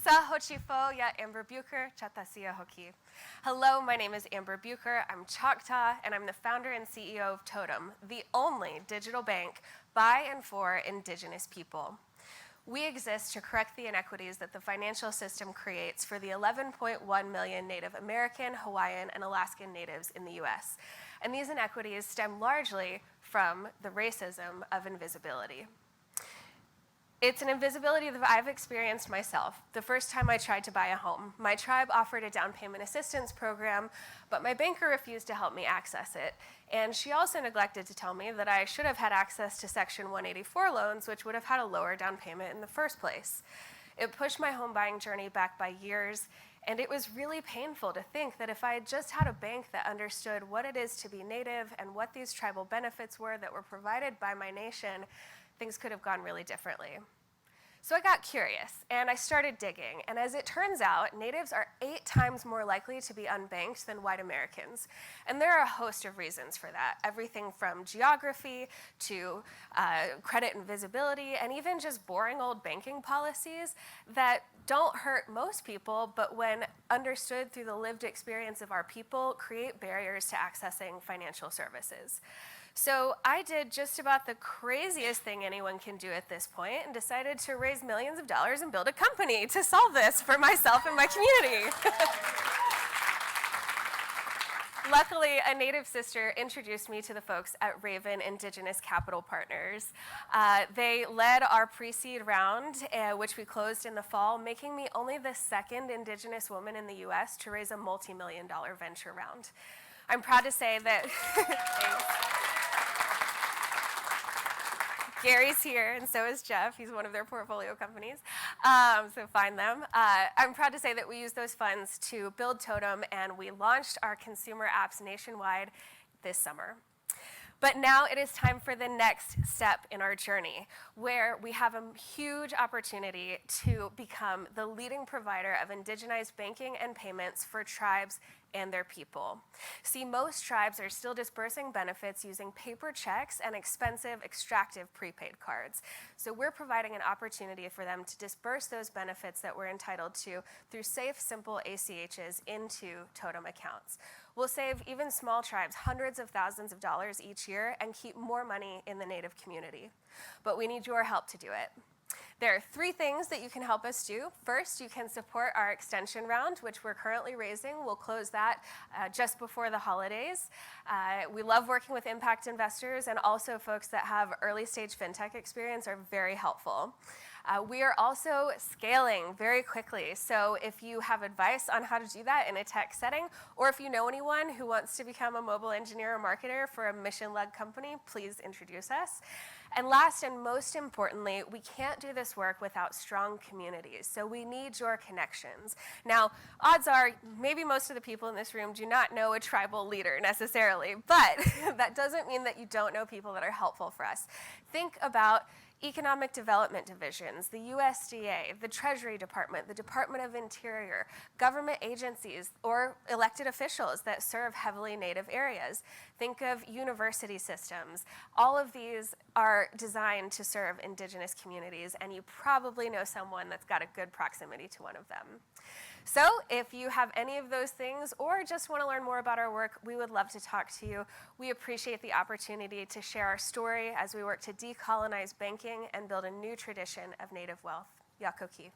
Sa hochifo ya Amber Bucher, chatasia hoki. Hello, my name is Amber Bucher. I'm Choctaw, and I'm the founder and CEO of Totem, the only digital bank by and for Indigenous people. We exist to correct the inequities that the financial system creates for the 11.1 million Native American, Hawaiian, and Alaskan Natives in the US. And these inequities stem largely from the racism of invisibility. It's an invisibility that I've experienced myself. The first time I tried to buy a home, my tribe offered a down payment assistance program, but my banker refused to help me access it. And she also neglected to tell me that I should have had access to Section 184 loans, which would have had a lower down payment in the first place. It pushed my home buying journey back by years, and it was really painful to think that if I had just had a bank that understood what it is to be Native and what these tribal benefits were that were provided by my nation, things could have gone really differently. So I got curious, and I started digging, and as it turns out, Natives are 8 times more likely to be unbanked than white Americans. And there are a host of reasons for that, everything from geography to credit and visibility, and even just boring old banking policies that don't hurt most people, but when understood through the lived experience of our people, create barriers to accessing financial services. So I did just about the craziest thing anyone can do at this point and decided to raise millions of dollars and build a company to solve this for myself and my community. Luckily, a Native sister introduced me to the folks at Raven Indigenous Capital Partners. They led our pre-seed round, which we closed in the fall, making me only the second Indigenous woman in the US to raise a multi-million-dollar venture round. I'm proud to say that Gary's here, and so is Jeff. He's one of their portfolio companies, so find them. I'm proud to say that we used those funds to build Totem, and we launched our consumer apps nationwide this summer. But now it is time for the next step in our journey, where we have a huge opportunity to become the leading provider of indigenized banking and payments for tribes and their people. See, most tribes are still dispersing benefits using paper checks and expensive extractive prepaid cards. So we're providing an opportunity for them to disperse those benefits that we're entitled to through safe, simple ACHs into Totem accounts. We'll save even small tribes hundreds of thousands of dollars each year and keep more money in the Native community. But we need your help to do it. There are 3 things that you can help us do. First, you can support our extension round, which we're currently raising. We'll close that just before the holidays. We love working with impact investors, and also folks that have early stage fintech experience are very helpful. We are also scaling very quickly, so if you have advice on how to do that in a tech setting, or if you know anyone who wants to become a mobile engineer or marketer for a mission-led company, please introduce us. And last and most importantly, we can't do this work without strong communities, so we need your connections. Now, odds are maybe most of the people in this room do not know a tribal leader necessarily, but that doesn't mean that you don't know people that are helpful for us. Think about economic development divisions, the USDA, the Treasury Department, the Department of Interior, government agencies, or elected officials that serve heavily Native areas. Think of university systems. All of these are designed to serve Indigenous communities, and you probably know someone that's got a good proximity to one of them. So if you have any of those things or just want to learn more about our work, we would love to talk to you. We appreciate the opportunity to share our story as we work to decolonize banking and build a new tradition of Native wealth. Yakoki.